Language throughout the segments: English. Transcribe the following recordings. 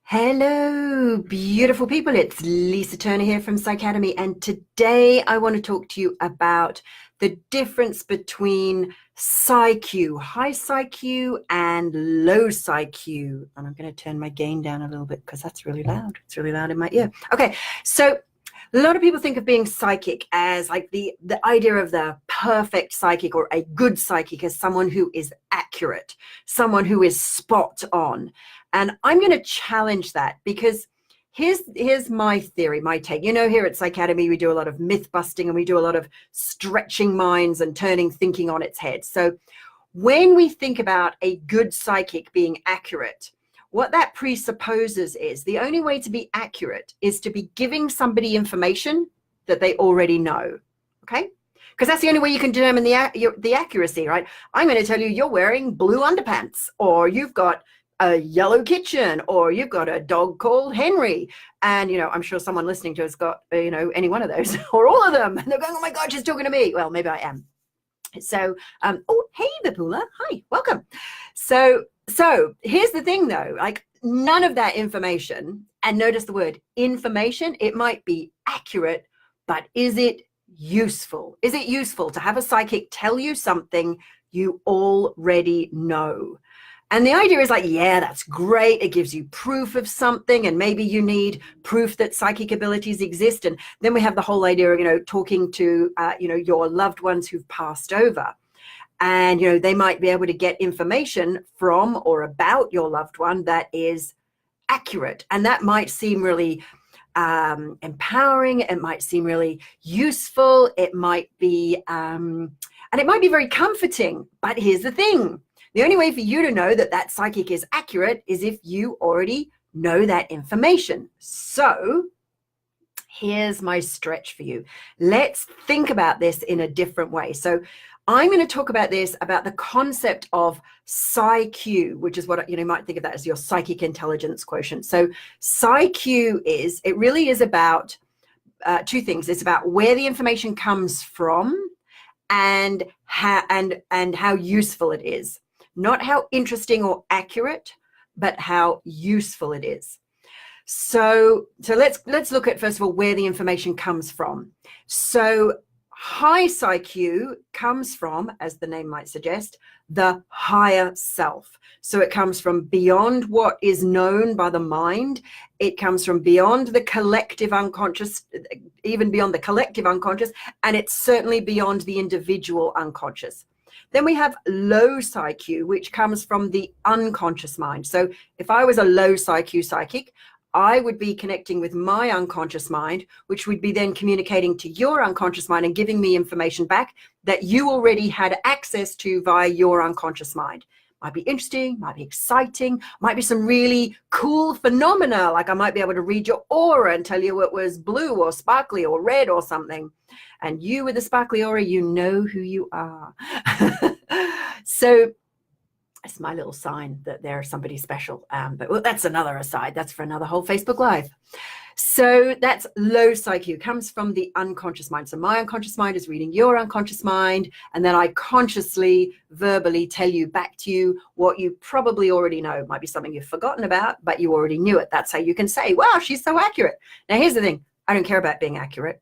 Hello, beautiful people. It's Lisa Turner here from Psycademy, and today I want to talk to you about the difference between Psy Q, high Psy Q, and low Psy Q. And I'm going to turn my gain down a little bit because that's really loud. It's really loud in my ear. Okay, so a lot of people think of being psychic as like the idea of the perfect psychic or a good psychic as someone who is accurate, someone who is spot on. And I'm going to challenge that because here's my theory, my take. You know, here at Psycademy, we do a lot of myth busting and we do a lot of stretching minds and turning thinking on its head. So when we think about a good psychic being accurate, what that presupposes is the only way to be accurate is to be giving somebody information that they already know. Okay? Because that's the only way you can determine the accuracy, right? I'm going to tell you you're wearing blue underpants, or you've got a yellow kitchen, or you've got a dog called Henry. And, you know, I'm sure someone listening to us got, any one of those or all of them. And they're going, oh my God, she's talking to me. Well, maybe I am. So, oh, hey, Vipula. Hi, welcome. So here's the thing though, like none of that information, and notice the word information, it might be accurate, but is it useful? Is it useful to have a psychic tell you something you already know? And the idea is like, yeah, that's great. It gives you proof of something, and maybe you need proof that psychic abilities exist. And then we have the whole idea of, talking to, your loved ones who've passed over. And, they might be able to get information from or about your loved one that is accurate. And that might seem really empowering. It might seem really useful. It might be, and it might be very comforting. But here's the thing. The only way for you to know that that psychic is accurate is if you already know that information. So here's my stretch for you. Let's think about this in a different way. So I'm going to talk about the concept of Psy Q, which is what you might think of that as your psychic intelligence quotient. So Psy Q it really is about two things. It's about where the information comes from and how useful it is. Not how interesting or accurate, but how useful it is. So let's look at, first of all, where the information comes from. So high Psy Q comes from, as the name might suggest, the higher self. So it comes from beyond what is known by the mind. It comes from beyond the collective unconscious, even beyond the collective unconscious, and it's certainly beyond the individual unconscious. Then we have low Psy Q, which comes from the unconscious mind. So if I was a low Psy Q psychic, I would be connecting with my unconscious mind, which would be then communicating to your unconscious mind and giving me information back that you already had access to via your unconscious mind. Might be interesting, might be exciting, might be some really cool phenomena, like I might be able to read your aura and tell you it was blue or sparkly or red or something. And you with the sparkly aura, you know who you are. So it's my little sign that there's somebody special. But that's another aside. That's for another whole Facebook Live. So that's low Psy Q, comes from the unconscious mind. So my unconscious mind is reading your unconscious mind, and then I consciously, verbally tell you back to you what you probably already know. It might be something you've forgotten about, but you already knew it. That's how you can say, wow, she's so accurate. Now, here's the thing. I don't care about being accurate.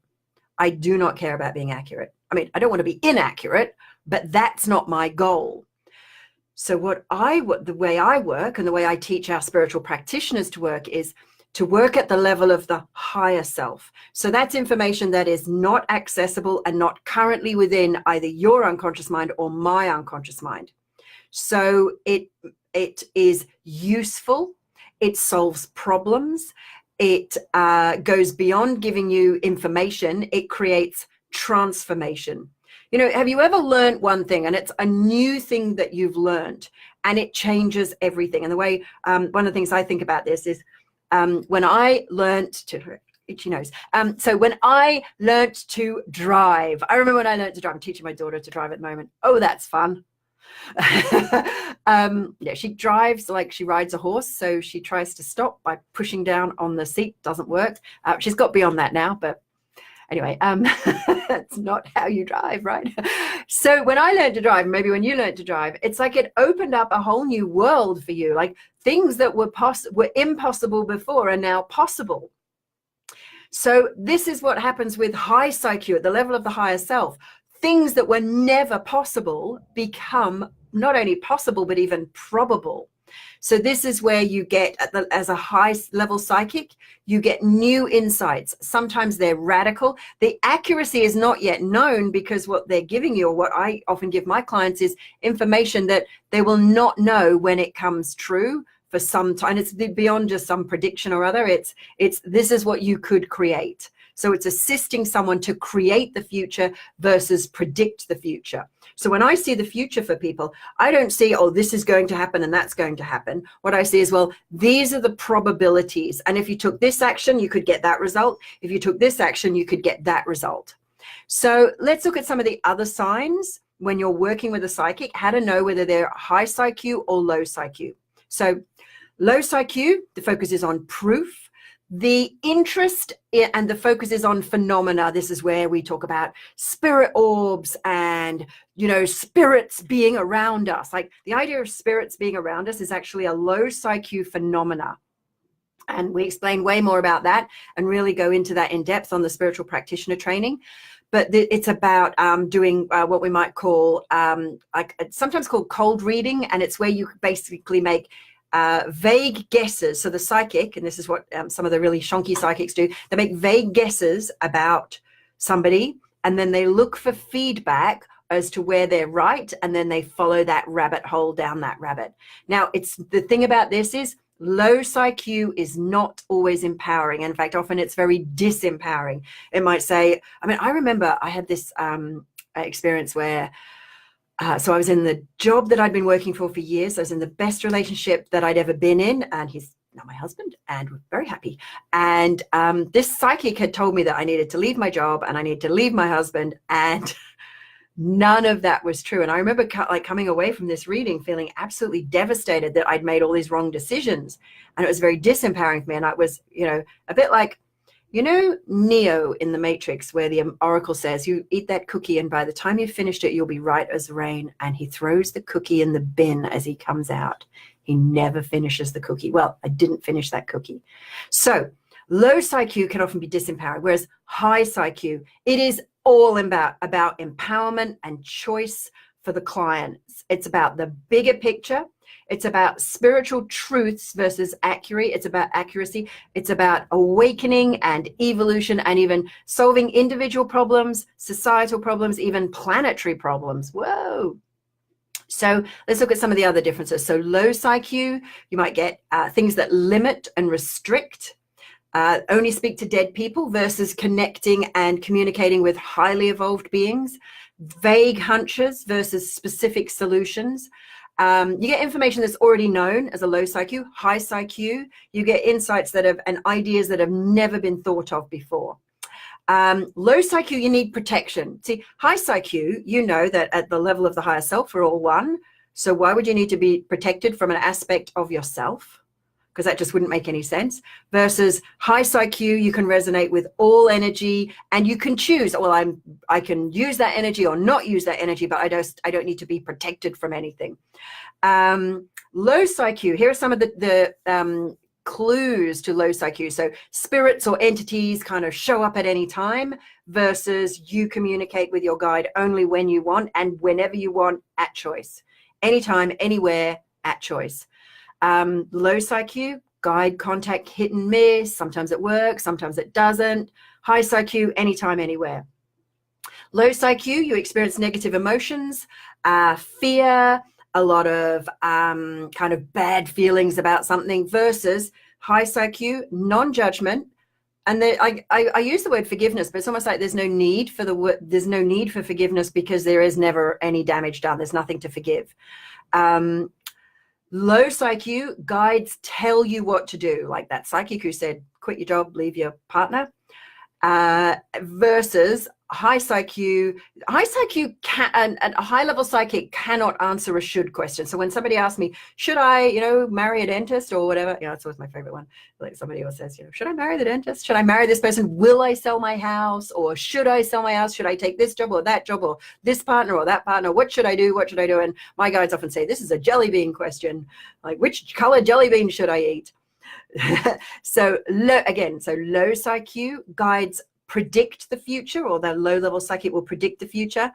I do not care about being accurate. I mean, I don't want to be inaccurate, but that's not my goal. So the way I work and the way I teach our spiritual practitioners to work is to work at the level of the higher self. So that's information that is not accessible and not currently within either your unconscious mind or my unconscious mind. So it is useful. It solves problems. It goes beyond giving you information. It creates transformation. Have you ever learned one thing and it's a new thing that you've learned and it changes everything? And the way, one of the things I think about this is when I learned to, itchy nose. So when I learned to drive, I remember when I learned to drive, I'm teaching my daughter to drive at the moment. Oh, that's fun. She drives like she rides a horse. So she tries to stop by pushing down on the seat. Doesn't work. She's got beyond that now, but anyway, That's not how you drive, right? So when I learned to drive, maybe when you learned to drive, it's like it opened up a whole new world for you. Like things that were impossible before are now possible. So this is what happens with high Psy Q at the level of the higher self. Things that were never possible become not only possible, but even probable. So this is where you get, as a high level psychic, you get new insights. Sometimes they're radical. The accuracy is not yet known, because what they're giving you, or what I often give my clients, is information that they will not know when it comes true for some time. It's beyond just some prediction or other. It's this is what you could create. So it's assisting someone to create the future versus predict the future. So when I see the future for people, I don't see, oh, this is going to happen and that's going to happen. What I see is, well, these are the probabilities. And if you took this action, you could get that result. If you took this action, you could get that result. So let's look at some of the other signs when you're working with a psychic, how to know whether they're high Psy Q or low Psy Q. So low Psy Q, the focus is on proof. The interest and the focus is on phenomena. This is where we talk about spirit orbs and, spirits being around us. Like the idea of spirits being around us is actually a low Psy Q phenomena. And we explain way more about that and really go into that in depth on the spiritual practitioner training. But it's about doing what we might call, sometimes called cold reading. And it's where you basically make vague guesses. So the psychic, and this is what some of the really shonky psychics do, they make vague guesses about somebody, and then they look for feedback as to where they're right, and then they follow that rabbit hole down that rabbit. Now, it's the thing about this is low Psy Q is not always empowering. In fact, often it's very disempowering. It might say, I remember I had this experience where so I was in the job that I'd been working for years. I was in the best relationship that I'd ever been in, and he's now my husband, and we're very happy. And this psychic had told me that I needed to leave my job and I needed to leave my husband, and none of that was true. And I remember coming away from this reading feeling absolutely devastated that I'd made all these wrong decisions, and it was very disempowering for me. And I was, a bit like, Neo in the Matrix, where the Oracle says, you eat that cookie and by the time you've finished it, you'll be right as rain. And he throws the cookie in the bin as he comes out. He never finishes the cookie. Well, I didn't finish that cookie. So low Psy Q can often be disempowering, whereas high Psy Q, it is all about empowerment and choice for the clients. It's about the bigger picture. It's about spiritual truths versus accuracy. It's about accuracy. It's about awakening and evolution, and even solving individual problems, societal problems, even planetary problems. Whoa. So let's look at some of the other differences. So low Psy Q, you might get things that limit and restrict, only speak to dead people, versus connecting and communicating with highly evolved beings, vague hunches versus specific solutions. You get information that's already known as a low Psy Q. High Psy Q, you get insights and ideas that have never been thought of before. Low Psy Q, you need protection. See, high Psy Q, you know that at the level of the higher self, we're all one. So why would you need to be protected from an aspect of yourself? Because that just wouldn't make any sense. Versus high Psy Q, you can resonate with all energy, and you can choose, well, I can use that energy or not use that energy, but I don't need to be protected from anything. Low Psy Q, here are some of the clues to low Psy Q. So spirits or entities kind of show up at any time, versus you communicate with your guide only when you want and whenever you want, at choice. Anytime, anywhere, at choice. Low Psy Q, guide contact hit and miss. Sometimes it works, sometimes it doesn't. High Psy Q, anytime, anywhere. Low Psy Q, you experience negative emotions, fear, a lot of kind of bad feelings about something, versus high Psy Q, non-judgment. And I use the word forgiveness, but it's almost like there's no need for forgiveness, because there is never any damage done. There's nothing to forgive. Low Psy Q, guides tell you what to do, like that psychic who said, quit your job, leave your partner, versus high Psy Q can, and a high level psychic cannot answer a should question. So when somebody asks me, should I, marry a dentist or whatever, that's always my favorite one. Like somebody else says, should I marry the dentist? Should I marry this person? Will I sell my house? Or should I sell my house? Should I take this job or that job or this partner or that partner? What should I do? What should I do? And my guides often say, this is a jelly bean question. Like, which color jelly bean should I eat? So low Psy Q guides predict the future, or the low level psychic will predict the future.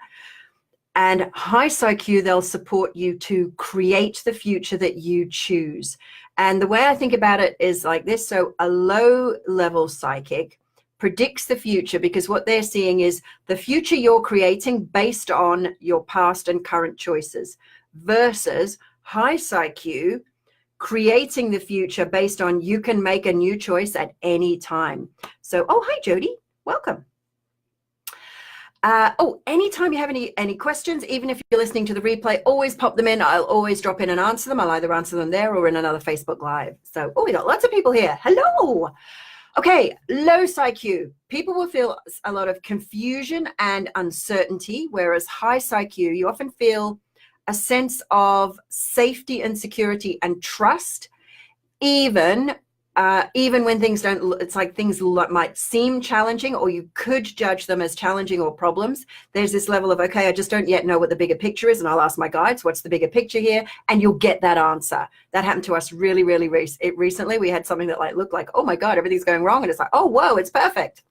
And high Psy Q, they'll support you to create the future that you choose. And the way I think about it is like this. So a low level psychic predicts the future because what they're seeing is the future you're creating based on your past and current choices, versus high Psy Q creating the future based on you can make a new choice at any time. So, oh, hi, Jody. Welcome. Anytime you have any questions, even if you're listening to the replay, always pop them in. I'll always drop in and answer them. I'll either answer them there or in another Facebook Live. So, we got lots of people here. Hello. Okay, low Psy Q. People will feel a lot of confusion and uncertainty, whereas high Psy Q, you often feel a sense of safety and security and trust, even when things don't, it's like things might seem challenging, or you could judge them as challenging or problems. There's this level of, okay, I just don't yet know what the bigger picture is. And I'll ask my guides, what's the bigger picture here? And you'll get that answer. That happened to us really, really recently. We had something that looked like, oh my God, everything's going wrong. And it's like, oh, whoa, it's perfect.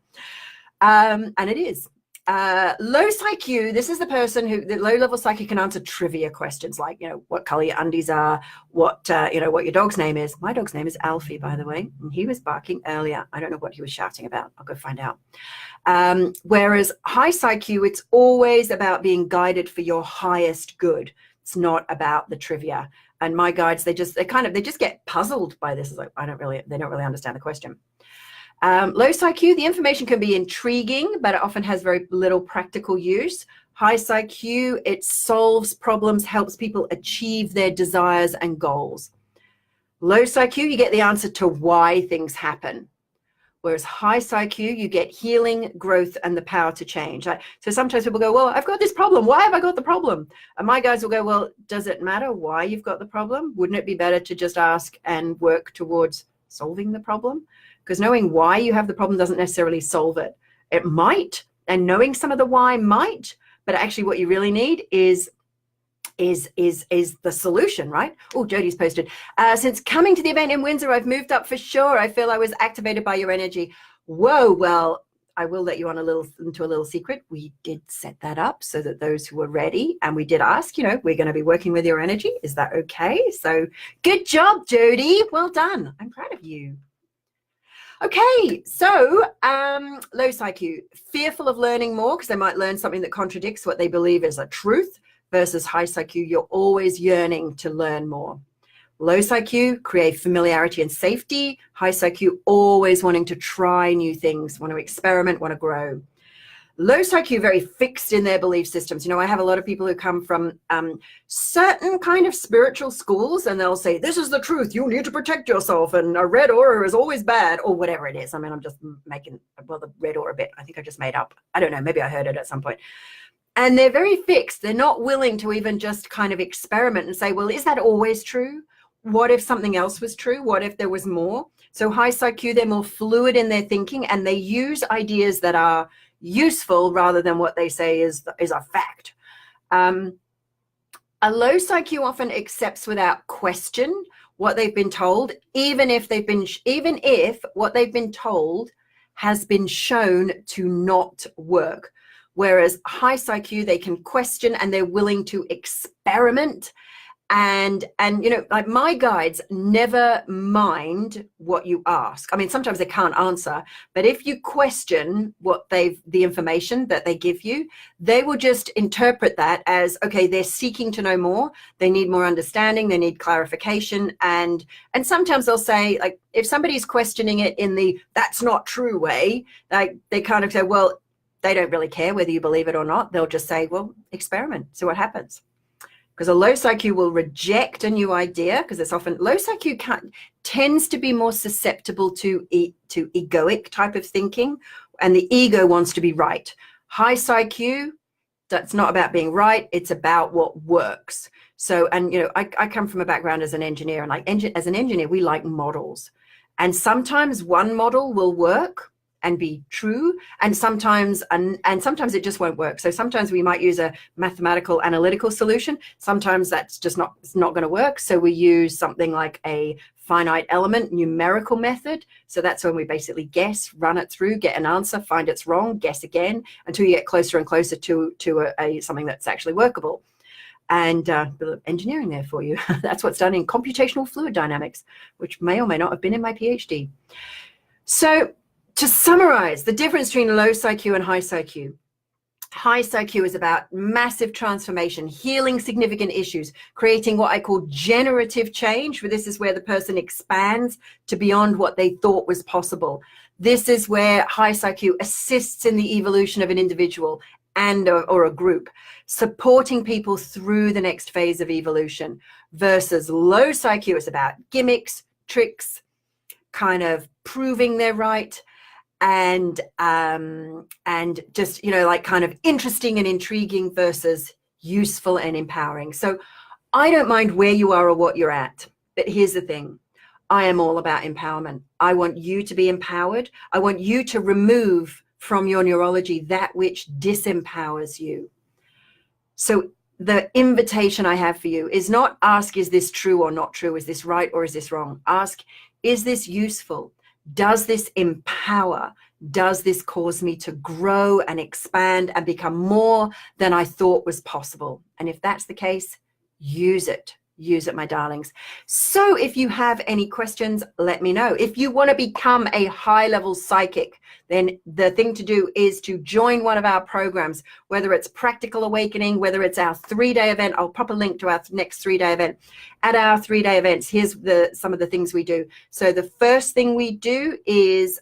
And it is. Low Psy Q, this is the person who, the low level psychic, can answer trivia questions like, what color your undies are, what your dog's name is. My dog's name is Alfie, by the way, and he was barking earlier. I don't know what he was shouting about. I'll go find out. Whereas high Psy Q, it's always about being guided for your highest good. It's not about the trivia. And my guides, they just get puzzled by this. It's like, they don't really understand the question. Low Psy Q, the information can be intriguing, but it often has very little practical use. High Psy Q, it solves problems, helps people achieve their desires and goals. Low Psy Q, you get the answer to why things happen. Whereas high Psy Q, you get healing, growth, and the power to change. So sometimes people go, well, I've got this problem. Why have I got the problem? And my guys will go, well, does it matter why you've got the problem? Wouldn't it be better to just ask and work towards solving the problem? Because knowing why you have the problem doesn't necessarily solve it. It might, and knowing some of the why might, but actually what you really need is the solution, right? Oh, Jody's posted. Since coming to the event in Windsor, I've moved up for sure. I feel I was activated by your energy. Whoa, well, I will let you on into a little secret. We did set that up so that those who were ready, and we did ask, we're going to be working with your energy. Is that okay? So good job, Jody. Well done. I'm proud of you. Okay, so low Psy Q, fearful of learning more because they might learn something that contradicts what they believe is a truth, versus high Psy Q, you're always yearning to learn more. Low Psy Q, create familiarity and safety. High Psy Q, always wanting to try new things, want to experiment, want to grow. Low Psy Q, very fixed in their belief systems. I have a lot of people who come from certain kind of spiritual schools, and they'll say, this is the truth, you need to protect yourself, and a red aura is always bad, or whatever it is. I mean, I'm just making, the red aura bit, I think I just made up. I don't know, maybe I heard it at some point. And they're very fixed. They're not willing to even just kind of experiment and say, well, is that always true? What if something else was true? What if there was more? So high Psy Q, they're more fluid in their thinking, and they use ideas that are useful rather than what they say is a fact. A low Psy Q often accepts without question what they've been told, even if what they've been told has been shown to not work. Whereas high Psy Q, they can question and they're willing to experiment. And like my guides never mind what you ask. I mean, sometimes they can't answer, but if you question the information that they give you, they will just interpret that as, okay, they're seeking to know more. They need more understanding. They need clarification. And sometimes they'll say, like, if somebody's questioning it in the that's not true way, like they kind of say, well, they don't really care whether you believe it or not. They'll just say, well, experiment, see what happens. Because a low Psy Q will reject a new idea, because it's often low Psy Q tends to be more susceptible to egoic type of thinking, and the ego wants to be right. High Psy Q, that's not about being right. It's about what works. So, and you know, I come from a background as an engineer, and as an engineer, we like models. And sometimes one model will work and be true, and sometimes sometimes it just won't work. So sometimes we might use a mathematical analytical solution. Sometimes that's just not going to work. So we use something like a finite element numerical method. So that's when we basically guess, run it through, get an answer, find it's wrong, guess again, until you get closer and closer to something that's actually workable. And engineering there for you. That's what's done in computational fluid dynamics, which may or may not have been in my PhD. So to summarize, the difference between low Psy Q and high Psy Q. High Psy Q is about massive transformation, healing significant issues, creating what I call generative change, where this is where the person expands to beyond what they thought was possible. This is where high Psy Q assists in the evolution of an individual and or a group, supporting people through the next phase of evolution, versus low Psy Q is about gimmicks, tricks, kind of proving they're right, and just, you know, like kind of interesting and intriguing versus useful and empowering. So I don't mind where you are or what you're at, but here's the thing. I am all about empowerment. I want you to be empowered. I want you to remove from your neurology that which disempowers you. So the invitation I have for you is not ask, is this true or not true? Is this right or is this wrong? Ask, is this useful? Does this empower? Does this cause me to grow and expand and become more than I thought was possible? And if that's the case, use it. Use it, my darlings. So if you have any questions, let me know. If you want to become a high-level psychic, then the thing to do is to join one of our programs, whether it's Practical Awakening, whether it's our 3-day event. I'll pop a link to our next 3-day event. At our 3-day events, here's some of the things we do. So the first thing we do is,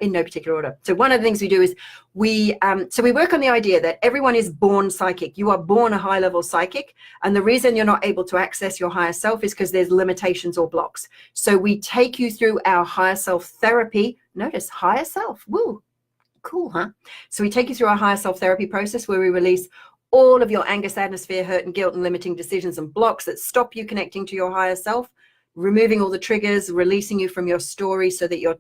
in no particular order. So one of the things we do is we work on the idea that everyone is born psychic. You are born a high-level psychic, and the reason you're not able to access your higher self is because there's limitations or blocks. So we take you through our higher self therapy. Notice higher self. Woo, cool, huh? So we take you through our higher self therapy process, where we release all of your anger, sadness, fear, hurt, and guilt, and limiting decisions and blocks that stop you connecting to your higher self, removing all the triggers, releasing you from your story so that you're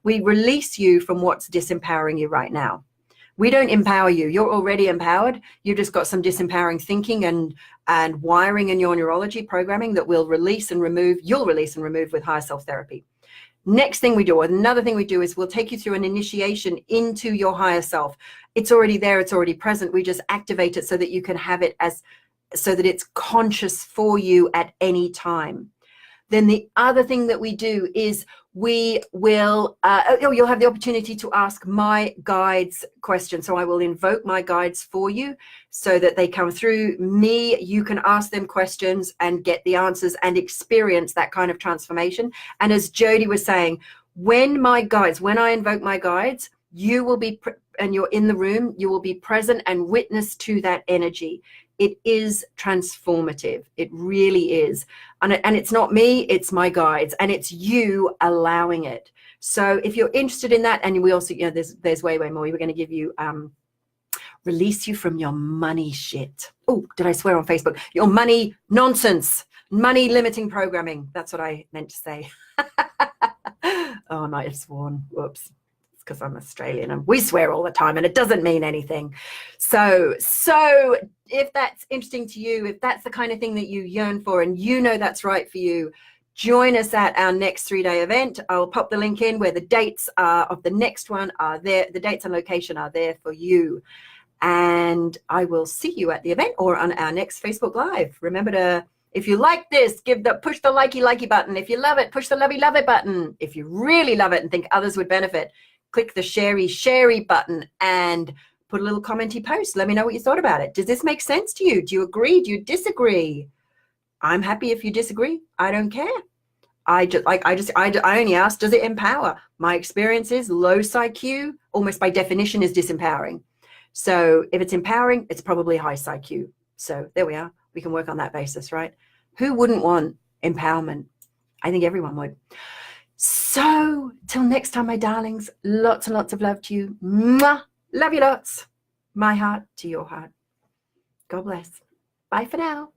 we release you from what's disempowering you right now. We don't empower you. You're already empowered. You've just got some disempowering thinking and wiring in your neurology programming that we'll release and remove. You'll release and remove with higher self therapy. Next thing we do, or another thing we do, is we'll take you through an initiation into your higher self. It's already there. It's already present. We just activate it so that you can have it so that it's conscious for you at any time. Then the other thing that we do is we will, you'll have the opportunity to ask my guides questions. So I will invoke my guides for you so that they come through me. You can ask them questions and get the answers and experience that kind of transformation. And as Jody was saying, when I invoke my guides, you will be, and you're in the room, you will be present and witness to that energy. It is transformative. It really is. And it's not me, it's my guides, and it's you allowing it. So if you're interested in that, and we also, you know, there's way more. We're going to give you, release you from your money shit. Oh, did I swear on Facebook? Your money nonsense, money limiting programming. That's what I meant to say. Oh, I might have sworn. Whoops. Because I'm Australian and we swear all the time and it doesn't mean anything. So if that's interesting to you, if that's the kind of thing that you yearn for and you know that's right for you, join us at our next 3-day event. I'll pop the link in where the dates of the next one are there. The dates and location are there for you. And I will see you at the event or on our next Facebook Live. Remember to, if you like this, push the likey button. If you love it, push the love it button. If you really love it and think others would benefit, click the sharey button and put a little commenty post. Let me know what you thought about it. Does this make sense to you? Do you agree? Do you disagree? I'm happy if you disagree. I don't care. I only ask, does it empower? My experience is low Psy Q, almost by definition, is disempowering. So if it's empowering, it's probably high Psy Q. So there we are. We can work on that basis, right? Who wouldn't want empowerment? I think everyone would. So till next time, my darlings, lots and lots of love to you. Mwah. Love you lots. My heart to your heart. God bless. Bye for now.